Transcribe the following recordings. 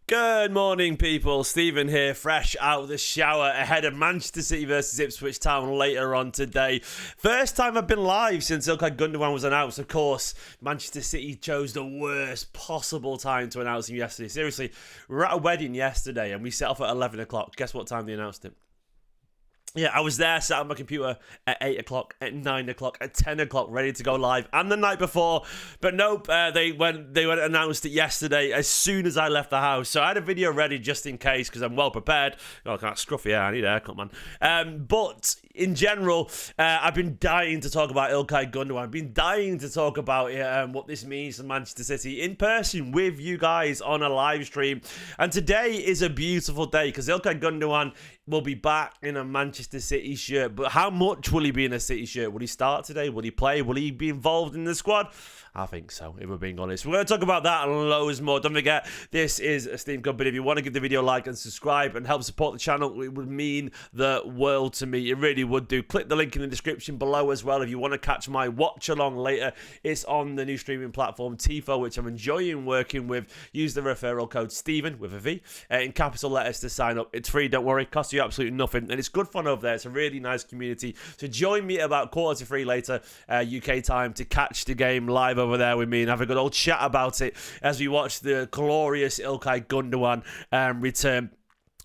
Good morning, people. Stephen here, fresh out of the shower ahead of Manchester City versus Ipswich Town later on today. First time I've been live since Ilkay Gundogan was announced. Of course, Manchester City chose the worst possible time to announce him yesterday. Seriously, we were at a wedding yesterday and we set off at 11 o'clock. Guess what time they announced it? Yeah, I was there, sat on my computer at 8 o'clock, at 9 o'clock, at 10 o'clock, ready to go live, and the night before. But nope, they went announced it yesterday as soon as I left the house. So I had a video ready just in case, because I'm well prepared. Oh, I can't scruffy hair, I need a haircut, man. But in general, I've been dying to talk about Ilkay Gundogan. I've been dying to talk about what this means to Manchester City in person with you guys on a live stream. And today is a beautiful day, because Ilkay Gundogan will be back in a Manchester City shirt. But how much will he be in a City shirt? Will he start today? Will he play? Will he be involved in the squad? I think so, if we're being honest. We're going to talk about that and loads more. Don't forget, this is a Steam Company. If you want to give the video a like and subscribe and help support the channel, it would mean the world to me. It really would do. Click the link in the description below as well if you want to catch my watch along later. It's on the new streaming platform, Tifo, which I'm enjoying working with. Use the referral code Stephen with a V in capital letters to sign up. It's free, don't worry. Costs you absolutely nothing. And it's good fun over there. It's a really nice community. So join me about 2:45 later, UK time, to catch the game live over there with me and have a good old chat about it as we watch the glorious Ilkay Gundogan return.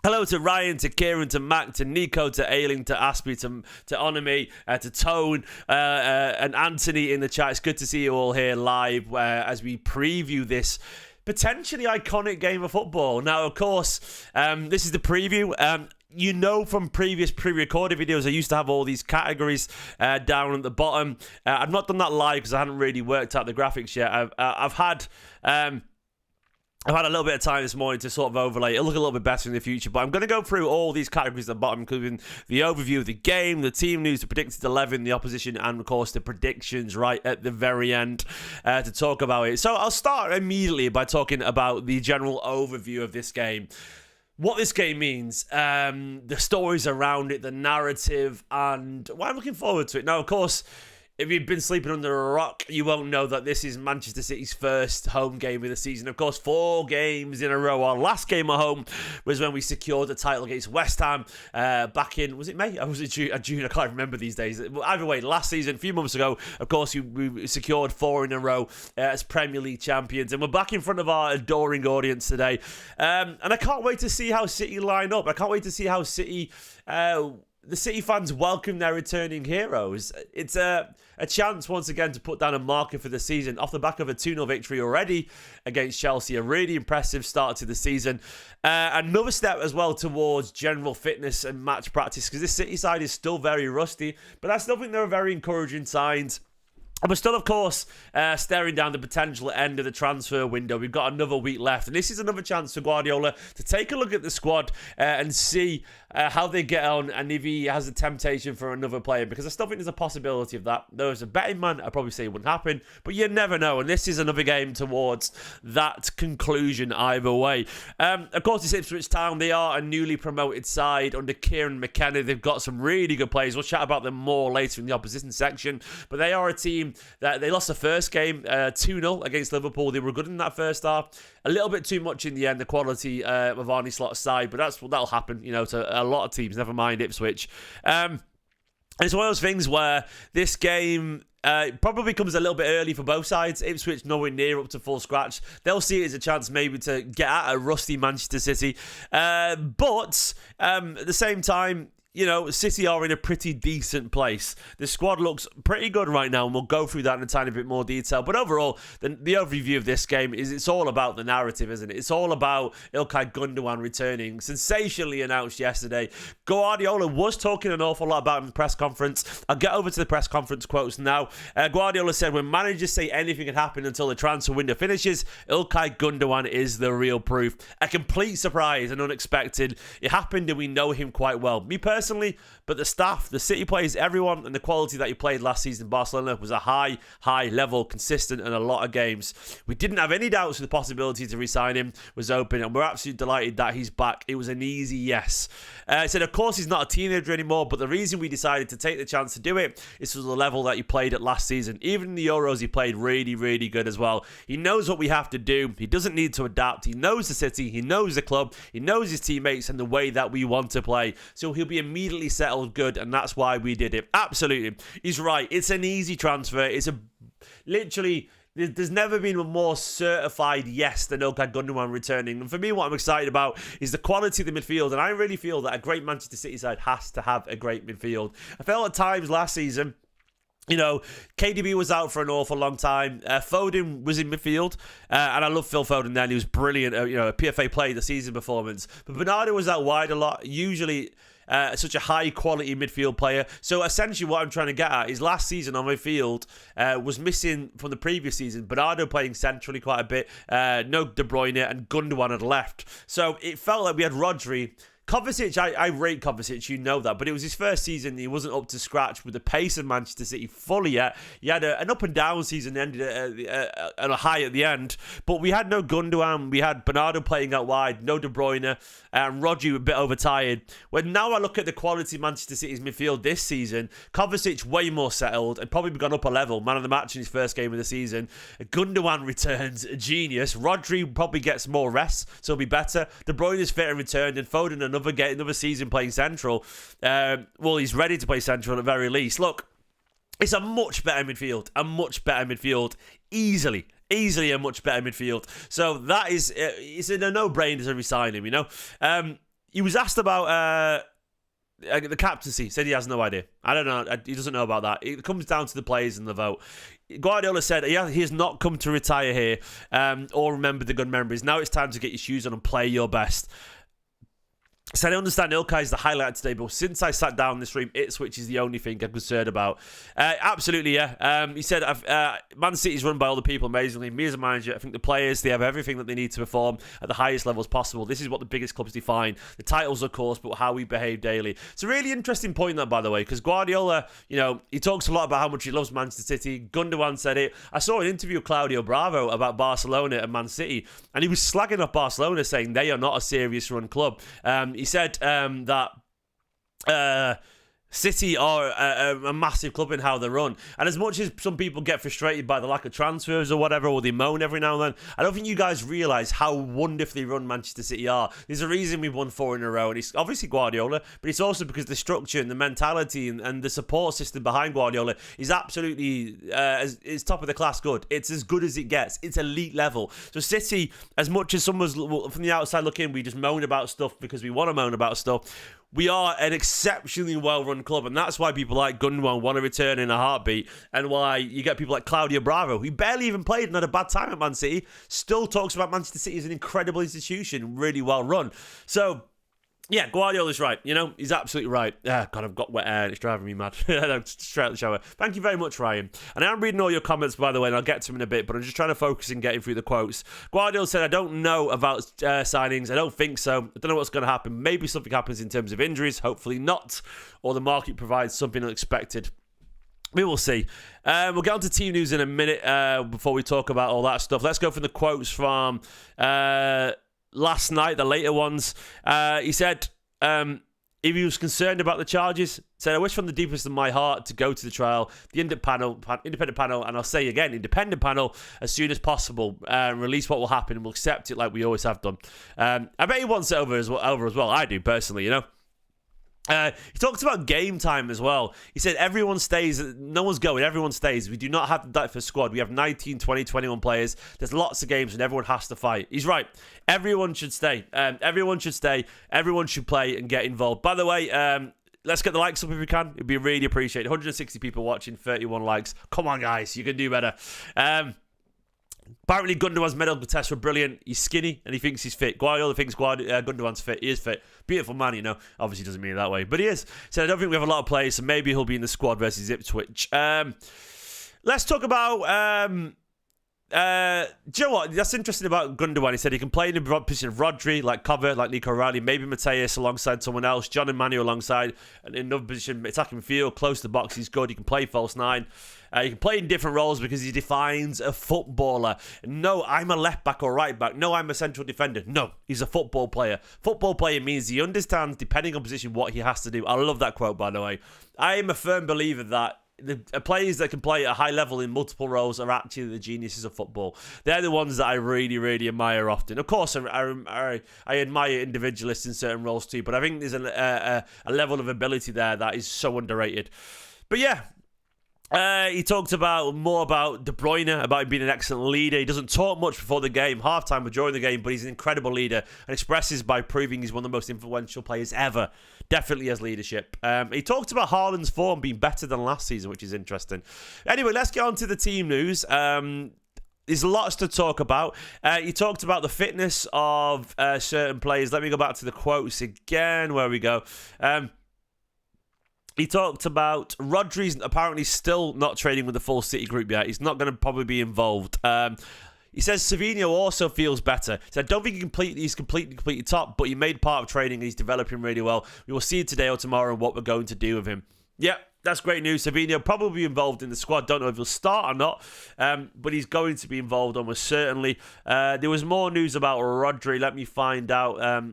Hello to Ryan, to Kieran, to Mac, to Nico, to Ailing, to Aspie, to Onami, to Tone, and Anthony in the chat. It's good to see you all here live as we preview this potentially iconic game of football. Now, of course, this is the preview. You know from previous pre-recorded videos, I used to have all these categories down at the bottom. I've not done that live because I hadn't really worked out the graphics yet. I've had a little bit of time this morning to sort of overlay. It'll look a little bit better in the future, but I'm going to go through all these categories at the bottom, including the overview of the game, the team news, the predicted 11, the opposition, and of course the predictions right at the very end to talk about it. So I'll start immediately by talking about the general overview of this game. What this game means, the stories around it, the narrative, and why I'm looking forward to it. Now, of course, if you've been sleeping under a rock, you won't know that this is Manchester City's first home game of the season. Of course, 4 games in a row. Our last game at home was when we secured the title against West Ham back in, was it May? Or was it June? I can't remember these days. Either way, last season, a few months ago, of course, we secured 4 in a row as Premier League champions. And we're back in front of our adoring audience today. And I can't wait to see how City line up. I can't wait to see how City... the City fans welcome their returning heroes. It's a chance once again to put down a marker for the season off the back of a 2-0 victory already against Chelsea. A really impressive start to the season. Another step as well towards general fitness and match practice, because this City side is still very rusty, but I still think there are very encouraging signs. And we're still, of course, staring down the potential end of the transfer window. We've got another week left. And this is another chance for Guardiola to take a look at the squad and see how they get on and if he has a temptation for another player. Because I still think there's a possibility of that. There was a betting man, I'd probably say it wouldn't happen. But you never know. And this is another game towards that conclusion either way. Of course, it's Ipswich Town. They are a newly promoted side under Kieran McKenna. They've got some really good players. We'll chat about them more later in the opposition section. But they are a team that they lost the first game 2-0 against Liverpool. They were good in that first half. A little bit too much in the end, the quality of Arne Slot's side, but that'll happen, to a lot of teams, never mind Ipswich. And it's one of those things where this game probably comes a little bit early for both sides. Ipswich nowhere near up to full scratch. They'll see it as a chance maybe to get at a rusty Manchester City. But at the same time, City are in a pretty decent place. The squad looks pretty good right now, and we'll go through that in a tiny bit more detail. But overall, the overview of this game is it's all about the narrative, isn't it? It's all about Ilkay Gundogan returning, sensationally announced yesterday. Guardiola was talking an awful lot about him in the press conference. I'll get over to the press conference quotes now. Guardiola said, when managers say anything can happen until the transfer window finishes, Ilkay Gundogan is the real proof. A complete surprise and unexpected. It happened and we know him quite well. Me personally, personally, but the staff, the City players, everyone, and the quality that he played last season in Barcelona was a high level, consistent in a lot of games. We didn't have any doubts the possibility to re-sign him was open, and we're absolutely delighted that he's back. It was an easy yes. I said, of course, he's not a teenager anymore, but the reason we decided to take the chance to do it is for the level that he played at last season. Even in the Euros, he played really, really good as well. He knows what we have to do. He doesn't need to adapt. He knows the City. He knows the club. He knows his teammates and the way that we want to play. So he'll be immediately settled good, and that's why we did it. Absolutely. He's right. It's an easy transfer. It's literally... There's never been a more certified yes than Ilkay Gundogan returning. And for me, what I'm excited about is the quality of the midfield. And I really feel that a great Manchester City side has to have a great midfield. I felt at times last season, KDB was out for an awful long time. Foden was in midfield, and I love Phil Foden then. He was brilliant, a PFA player of the season performance. But Bernardo was out wide a lot, usually such a high-quality midfield player. So essentially what I'm trying to get at is last season on midfield was missing from the previous season. Bernardo playing centrally quite a bit, no De Bruyne, and Gundogan had left. So it felt like we had Rodri. Kovacic, I rate Kovacic, you know that, but it was his first season. He wasn't up to scratch with the pace of Manchester City fully yet. He had an up and down season, ended at a high at the end, but we had no Gundogan. We had Bernardo playing out wide, no De Bruyne, and Rodri a bit overtired. When now I look at the quality of Manchester City's midfield this season, Kovacic way more settled and probably gone up a level, man of the match in his first game of the season. Gundogan returns, a genius. Rodri probably gets more rest, so he'll be better. De Bruyne is fit and returned, and Foden another season playing central. Well, he's ready to play central at the very least. Look, it's a much better midfield. Easily a much better midfield. So that is, it's a no-brainer to resign him, He was asked about the captaincy, said he has no idea. I don't know, he doesn't know about that. It comes down to the players and the vote. Guardiola said he has not come to retire here or remember the good memories. Now it's time to get your shoes on and play your best. So I understand Ilkay is the highlight today, but since I sat down in this room, Ipswich is the only thing I'm concerned about. Absolutely, yeah. He said, Man City is run by all the people amazingly. Me as a manager, I think the players, they have everything that they need to perform at the highest levels possible. This is what the biggest clubs define. The titles, of course, but how we behave daily. It's a really interesting point, that, by the way, because Guardiola, he talks a lot about how much he loves Manchester City. Gundogan said it. I saw an interview with Claudio Bravo about Barcelona and Man City, and he was slagging off Barcelona, saying they are not a serious run club. He said that City are a massive club in how they run. And as much as some people get frustrated by the lack of transfers or whatever, or they moan every now and then, I don't think you guys realise how wonderfully run Manchester City are. There's a reason we've won 4 in a row, and it's obviously Guardiola, but it's also because the structure and the mentality and the support system behind Guardiola is absolutely is top of the class good. It's as good as it gets. It's elite level. So City, as much as someone's from the outside looking, we just moan about stuff because we want to moan about stuff. We are an exceptionally well-run club, and that's why people like Gundogan want to return in a heartbeat, and why you get people like Claudio Bravo, who barely even played and had a bad time at Man City, still talks about Manchester City as an incredible institution, really well-run. So, yeah, Guardiola's right, he's absolutely right. God, I've got wet hair and it's driving me mad. Straight out the shower. Thank you very much, Ryan. And I am reading all your comments, by the way, and I'll get to them in a bit, but I'm just trying to focus and getting through the quotes. Guardiola said, I don't know about signings. I don't think so. I don't know what's going to happen. Maybe something happens in terms of injuries. Hopefully not. Or the market provides something unexpected. We will see. We'll get on to team news in a minute before we talk about all that stuff. Let's go from the quotes from last night, the later ones. He said, if he was concerned about the charges, said, I wish from the deepest of my heart to go to the trial, the independent panel, and I'll say again, independent panel, as soon as possible, release what will happen, and we'll accept it like we always have done. I bet he wants it over as well. I do, personally, He talked about game time as well. He said everyone stays, no one's going, everyone stays. We do not have the depth for squad. We have 19, 20, 21 players. There's lots of games and everyone has to fight. He's right. Everyone should stay. Everyone should stay. Everyone should play and get involved. By the way, let's get the likes up if we can. It'd be really appreciated. 160 people watching, 31 likes. Come on, guys. You can do better. Apparently, Gundogan's medical tests were brilliant. He's skinny and he thinks he's fit. Guardiola thinks Gundogan's fit. He is fit. Beautiful man, Obviously, doesn't mean it that way, but he is. So I don't think we have a lot of players, so maybe he'll be in the squad versus Ipswich. Let's talk about Do you know what? That's interesting about Gundogan. He said he can play in the position of Rodri, like cover, like Nico Riley, maybe Mateus alongside someone else, John Emmanuel alongside, and in another position, attacking field, close to the box, he's good. He can play false nine. He can play in different roles because he defines a footballer. No, I'm a left back or right back. No, I'm a central defender. No, he's a football player. Football player means he understands, depending on position, what he has to do. I love that quote, by the way. I am a firm believer that the players that can play at a high level in multiple roles are actually the geniuses of football. They're the ones that I really, really admire often. Of course, I admire individualists in certain roles too, but I think there's a level of ability there that is so underrated. But yeah, he talked more about De Bruyne, about him being an excellent leader. He doesn't talk much before the game, halftime or during the game, but he's an incredible leader and expresses by proving he's one of the most influential players ever. Definitely has leadership. He talked about Haaland's form being better than last season, which is interesting. Anyway, let's get on to the team news. There's lots to talk about. He talked about the fitness of certain players. Let me go back to the quotes again. Where we go. He talked about Rodri's apparently still not training with the full City group yet. He's not going to probably be involved. He says Savinho also feels better. He said, I don't think he's completely top, but he made part of training and he's developing really well. We will see today or tomorrow what we're going to do with him. Yeah, that's great news. Savinho probably involved in the squad. Don't know if he'll start or not, but he's going to be involved almost certainly. There was more news about Rodri. Let me find out.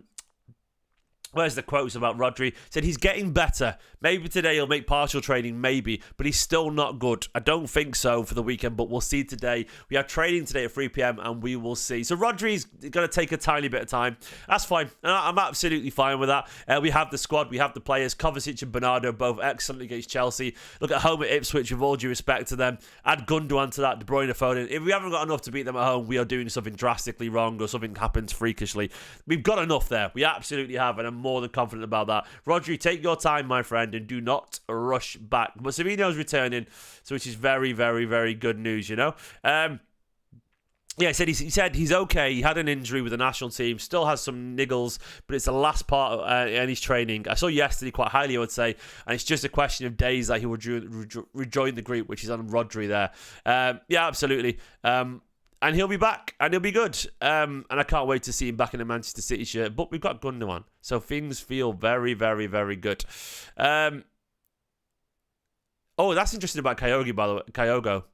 Where's the quotes about Rodri? Said he's getting better. Maybe today he'll make partial training, maybe, but he's still not good. I don't think so for the weekend, but we'll see today. We have training today at 3 p.m. and we will see. So Rodri's going to take a tiny bit of time. That's fine. I'm absolutely fine with that. We have the squad. We have the players. Kovacic and Bernardo both excellent against Chelsea. Look at home at Ipswich, with all due respect to them. Add Gundogan to that, De Bruyne, Foden. If we haven't got enough to beat them at home, we are doing something drastically wrong or something happens freakishly. We've got enough there. We absolutely have, and I'm more than confident about that. Rodri, take your time, my friend, and do not rush back. But Savinho's returning, so which is very, very, very good news, you know. Yeah, he said he's okay. He had an injury with the national team, still has some niggles, but it's the last part of his training. I saw yesterday quite highly, I would say, and it's just a question of days that he will rejoin the group, which is on Rodri there. Yeah, absolutely. And he'll be back, and he'll be good. And I can't wait to see him back in the Manchester City shirt. But we've got Gundogan, so things feel very, very, very good. Oh, that's interesting about Kyogo, by the way. Kyogo.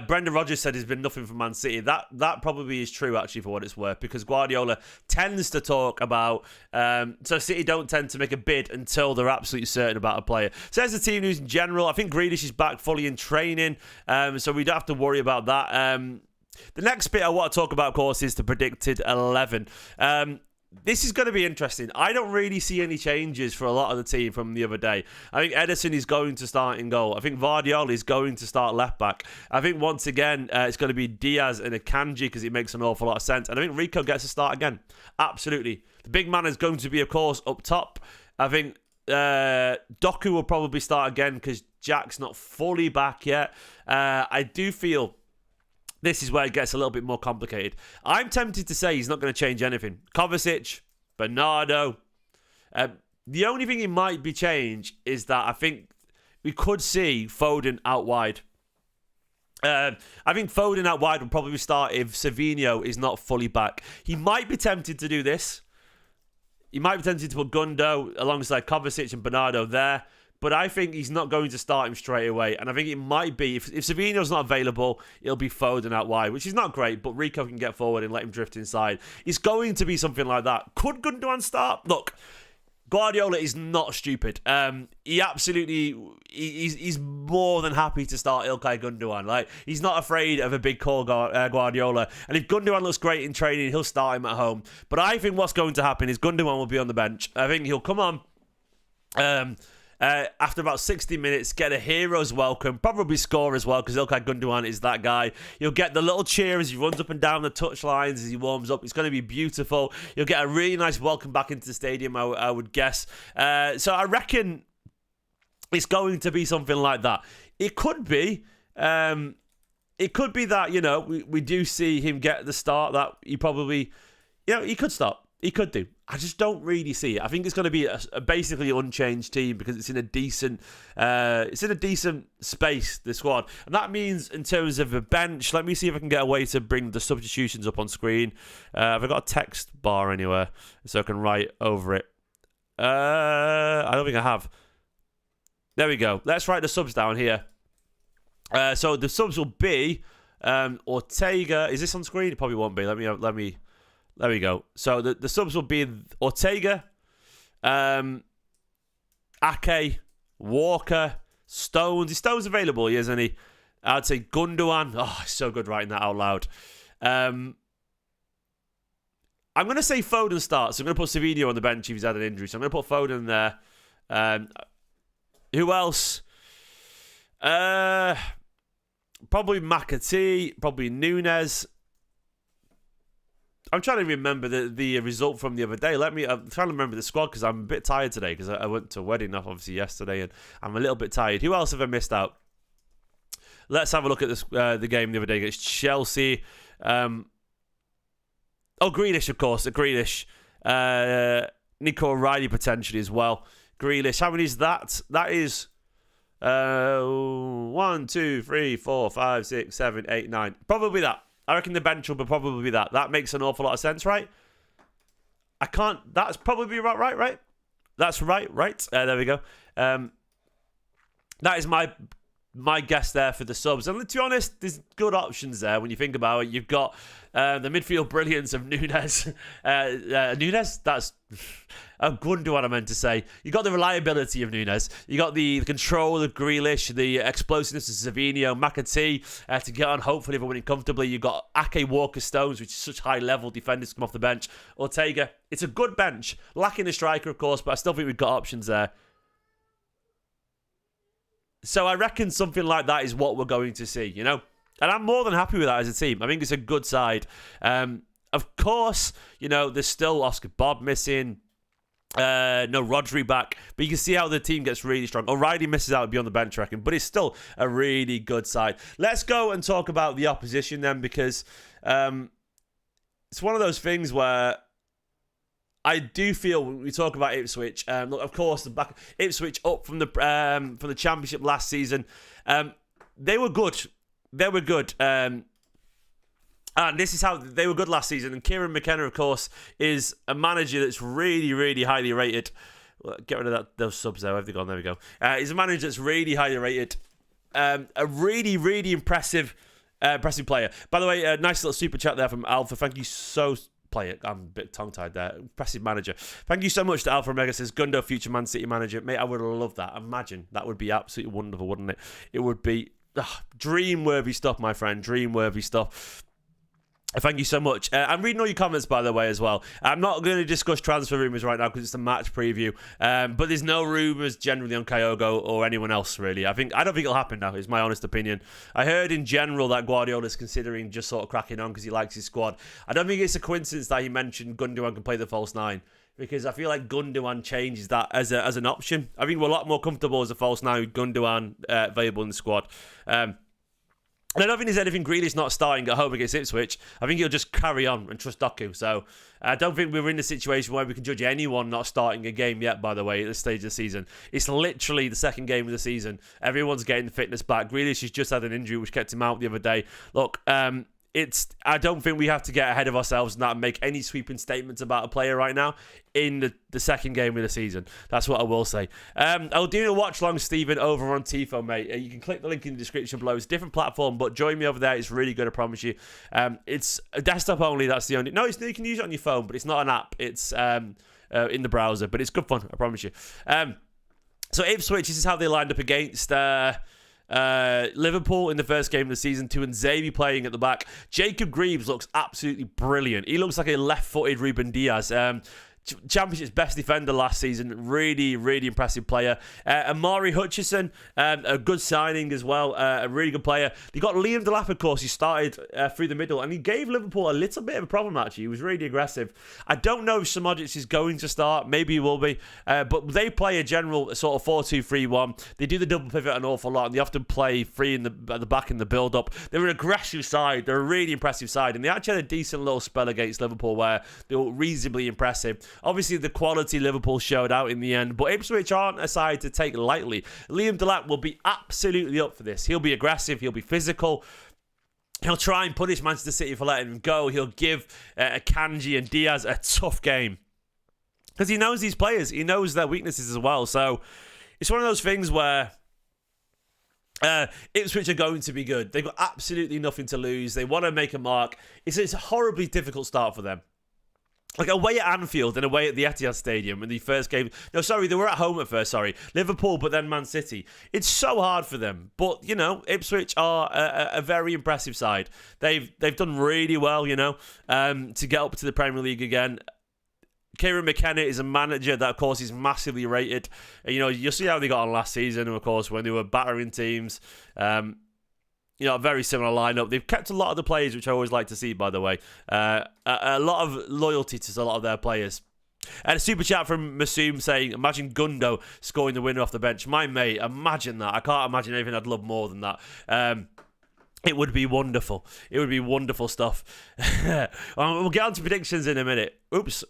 Brendan Rodgers said he's been nothing for Man City. That probably is true, actually, for what it's worth, because Guardiola tends to talk about... so City don't tend to make a bid until they're absolutely certain about a player. So there's the team news in general. I think Grealish is back fully in training, so we don't have to worry about that. The next bit I want to talk about, of course, is the predicted 11. This is going to be interesting. I don't really see any changes for a lot of the team from the other day. I think Ederson is going to start in goal. I think Guardiola is going to start left back. I think once again it's going to be Diaz and Akanji because it makes an awful lot of sense. And I think Rico gets a start again. Absolutely. The big man is going to be, of course, up top. I think Doku will probably start again because Jack's not fully back yet. I do feel... this is where it gets a little bit more complicated. I'm tempted to say he's not going to change anything. Kovacic, Bernardo. The only thing he might be changed is that I think we could see Foden out wide. I think Foden out wide will probably start if Savinho is not fully back. He might be tempted to do this. He might be tempted to put Gundo alongside Kovacic and Bernardo there. But I think he's not going to start him straight away. And I think it might be, if Savinho's not available, it'll be Foden out wide, which is not great, but Rico can get forward and let him drift inside. It's going to be something like that. Could Gundogan start? Look, Guardiola is not stupid. He absolutely, he's more than happy to start Ilkay Gundogan. Like, he's not afraid of a big call, Guardiola. And if Gundogan looks great in training, he'll start him at home. But I think what's going to happen is Gundogan will be on the bench. I think he'll come on. After about 60 minutes, get a hero's welcome, probably score as well, because Ilkay Gundogan is that guy. You'll get the little cheer as he runs up and down the touch lines as he warms up. It's going to be beautiful. You'll get a really nice welcome back into the stadium, I would guess. So I reckon it's going to be something like that. It could be that, you know, we do see him get the start that he probably, you know, he could start. He could do. I just don't really see it. I think it's going to be a basically unchanged team because it's in a decent space, the squad. And that means in terms of a bench, let me see if I can get a way to bring the substitutions up on screen. Have I got a text bar anywhere so I can write over it? I don't think I have. There we go. Let's write the subs down here. So the subs will be Ortega. Is this on screen? It probably won't be. Let me. There we go. So the subs will be Ortega, Ake, Walker, Stones. Is Stones available? Yes, isn't he? I'd say Gundogan. Oh, so good writing that out loud. I'm going to say Foden starts. I'm going to put Savinho on the bench if he's had an injury. So I'm going to put Foden there. Who else? Probably McAtee. Probably Nunes. I'm trying to remember the result from the other day. I'm trying to remember the squad because I'm a bit tired today because I went to a wedding obviously yesterday and I'm a little bit tired. Who else have I missed out? Let's have a look at this, the game the other day against Chelsea. Grealish, of course. Grealish. Nico O'Reilly potentially as well. Grealish. How many is that? That is 1, 2, 3, 4, 5, 6, 7, 8, 9. Probably that. I reckon the bench will probably be that. That makes an awful lot of sense, right? That's probably right? That's right? There we go. That is my guess there for the subs. And to be honest, there's good options there when you think about it. You've got the midfield brilliance of Nunes. Nunes? That's Gundogan, I meant to say. You've got the reliability of Nunes. You got the control of Grealish, the explosiveness of Savinho, McAtee to get on, hopefully, if we're winning comfortably. You've got Ake, Walker, Stones, which is such high-level defenders come off the bench. Ortega. It's a good bench. Lacking a striker, of course, but I still think we've got options there. So I reckon something like that is what we're going to see, you know? And I'm more than happy with that as a team. I think it's a good side. Of course, you know, there's still Oscar Bob missing. No Rodri back. But you can see how the team gets really strong. O'Reilly misses out beyond the bench, I reckon. But it's still a really good side. Let's go and talk about the opposition then, because it's one of those things where I do feel when we talk about Ipswich, look, of course, Ipswich up from the Championship last season. They were good. And this is how they were good last season. And Kieran McKenna, of course, is a manager that's really, really highly rated. Get rid of those subs there. Where have they gone? There we go. He's a manager that's really highly rated. A really, really impressive player. By the way, a nice little super chat there from Alpha. Thank you so I'm a bit tongue-tied there. Impressive manager. Thank you so much to Alpha Omega. Says Gundo, future Man City manager. Mate, I would love that. Imagine. That would be absolutely wonderful, wouldn't it? It would be dream-worthy stuff, my friend. Dream-worthy stuff. Thank you so much. I'm reading all your comments, by the way, as well. I'm not going to discuss transfer rumours right now because it's a match preview. But there's no rumours generally on Kyogo or anyone else, really. I don't think it'll happen now, is my honest opinion. I heard in general that Guardiola is considering just sort of cracking on because he likes his squad. I don't think it's a coincidence that he mentioned Gundogan can play the false nine, because I feel like Gundogan changes that as an option. I think we're a lot more comfortable as a false nine with Gundogan available in the squad. And I don't think there's anything Grealish not starting at home against Ipswich. I think he'll just carry on and trust Doku. So I don't think we're in the situation where we can judge anyone not starting a game yet, by the way, at this stage of the season. It's literally the second game of the season. Everyone's getting the fitness back. Grealish has just had an injury which kept him out the other day. Look, I don't think we have to get ahead of ourselves and not make any sweeping statements about a player right now in the second game of the season. That's what I will say. I'll do a watch long, Stephen, over on Tifo, mate. You can click the link in the description below. It's a different platform, but join me over there. It's really good, I promise you. It's a desktop only. That's the only. No, you can use it on your phone, but it's not an app. It's in the browser, but it's good fun, I promise you. So Ipswich, this is how they lined up against Liverpool in the first game of the season. Tuanzebe playing at the back. Jacob Greaves looks absolutely brilliant. He looks like a left-footed Ruben Diaz. Championship's best defender last season. Really, really impressive player. Amari Hutchison, a good signing as well. A really good player. They got Liam Delap, of course. He started through the middle, and he gave Liverpool a little bit of a problem, actually. He was really aggressive. I don't know if Samogic is going to start. Maybe he will be. But they play a general sort of 4-2-3-1. They do the double pivot an awful lot, and they often play free at the back in the build-up. They're an aggressive side. They're a really impressive side, and they actually had a decent little spell against Liverpool where they were reasonably impressive. Obviously, the quality Liverpool showed out in the end, but Ipswich aren't a side to take lightly. Liam Delap will be absolutely up for this. He'll be aggressive. He'll be physical. He'll try and punish Manchester City for letting him go. He'll give Akanji and Diaz a tough game because he knows these players. He knows their weaknesses as well. So it's one of those things where Ipswich are going to be good. They've got absolutely nothing to lose. They want to make a mark. It's a horribly difficult start for them. Like away at Anfield and away at the Etihad Stadium in the first game. No, sorry, they were at home at first, sorry. Liverpool, but then Man City. It's so hard for them. But, you know, Ipswich are a very impressive side. They've done really well, you know, to get up to the Premier League again. Kieran McKenna is a manager that, of course, is massively rated. You know, you'll see how they got on last season, of course, when they were battering teams. You know, a very similar lineup. They've kept a lot of the players, which I always like to see, by the way. A lot of loyalty to a lot of their players. And a super chat from Masoom saying, imagine Gundo scoring the winner off the bench. My mate, imagine that. I can't imagine anything I'd love more than that. It would be wonderful. It would be wonderful stuff. We'll get on to predictions in a minute. Oops.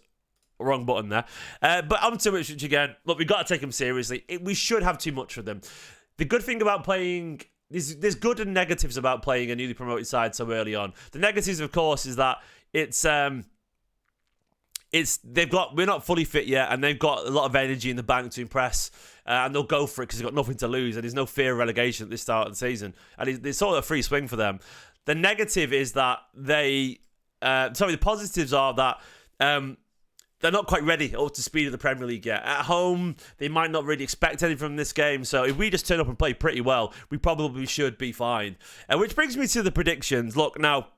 Wrong button there. But on to Ipswich again. Look, we've got to take them seriously. We should have too much for them. The good thing about playing... There's good and negatives about playing a newly promoted side so early on. The negatives, of course, is that we're not fully fit yet, and they've got a lot of energy in the bank to impress, and they'll go for it because they've got nothing to lose, and there's no fear of relegation at this start of the season, and it's sort of a free swing for them. The negative is that the positives are that they're not quite ready up to speed of the Premier League yet. At home, they might not really expect anything from this game. So if we just turn up and play pretty well, we probably should be fine. Which brings me to the predictions. Look, now,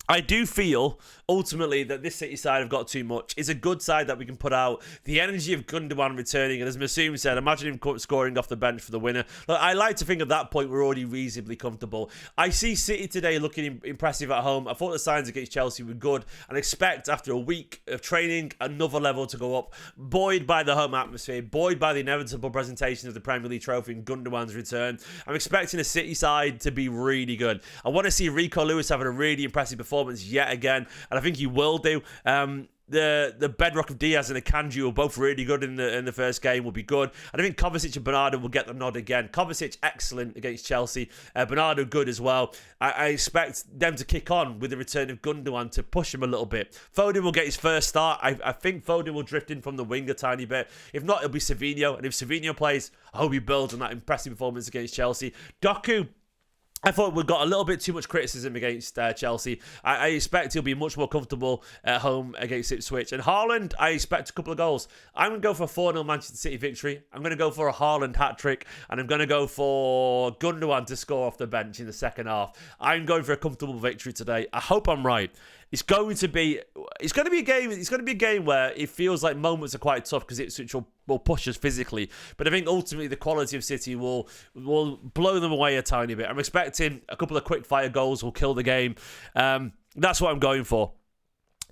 I do feel, ultimately, that this City side have got too much. It's a good side that we can put out. The energy of Gundogan returning, and as Masoom said, imagine him scoring off the bench for the winner. Look, I like to think at that point we're already reasonably comfortable. I see City today looking impressive at home. I thought the signs against Chelsea were good, and expect, after a week of training, another level to go up. Buoyed by the home atmosphere, buoyed by the inevitable presentation of the Premier League trophy and Gundogan's return. I'm expecting a City side to be really good. I want to see Rico Lewis having a really impressive performance yet again, and I think he will do. The bedrock of Diaz and Akanji were both really good in the first game, will be good. And I think Kovacic and Bernardo will get the nod again. Kovacic, excellent against Chelsea. Bernardo, good as well. I expect them to kick on with the return of Gundogan to push him a little bit. Foden will get his first start. I think Foden will drift in from the wing a tiny bit. If not, it'll be Savinho. And if Savinho plays, I hope he builds on that impressive performance against Chelsea. Doku, I thought we got a little bit too much criticism against Chelsea. I expect he'll be much more comfortable at home against Ipswich. And Haaland, I expect a couple of goals. I'm going to go for a 4-0 Manchester City victory. I'm going to go for a Haaland hat-trick. And I'm going to go for Gundogan to score off the bench in the second half. I'm going for a comfortable victory today. I hope I'm right. It's going to be a game where it feels like moments are quite tough because Ipswich will push us physically. But I think ultimately the quality of City will blow them away a tiny bit. I'm expecting a couple of quick fire goals will kill the game. That's what I'm going for.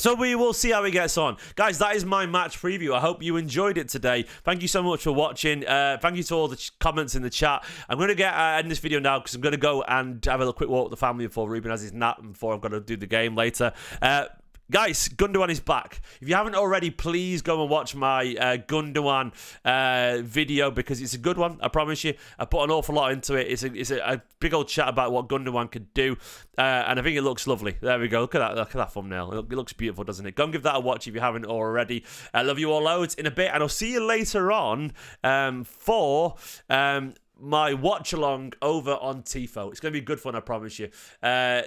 So we will see how he gets on. Guys, that is my match preview. I hope you enjoyed it today. Thank you so much for watching. Thank you to all the comments in the chat. I'm going to end this video now because I'm going to go and have a quick walk with the family before Ruben has his nap and before I've got to do the game later. Guys, Gundogan is back. If you haven't already, please go and watch my Gundogan video because it's a good one, I promise you. I put an awful lot into it. It's a big old chat about what Gundogan could do, and I think it looks lovely. There we go. Look at that thumbnail. It looks beautiful, doesn't it? Go and give that a watch if you haven't already. I love you all loads in a bit, and I'll see you later on for... my watch along over on Tifo. It's going to be good fun, I promise you.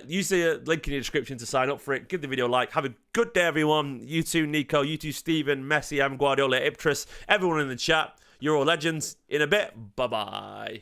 Use the link in the description to sign up for it. Give the video a like. Have a good day, everyone. You too, Nico. You too, Stephen, Messi, Guardiola, Iptris, everyone in the chat. You're all legends. In a bit. Bye-bye.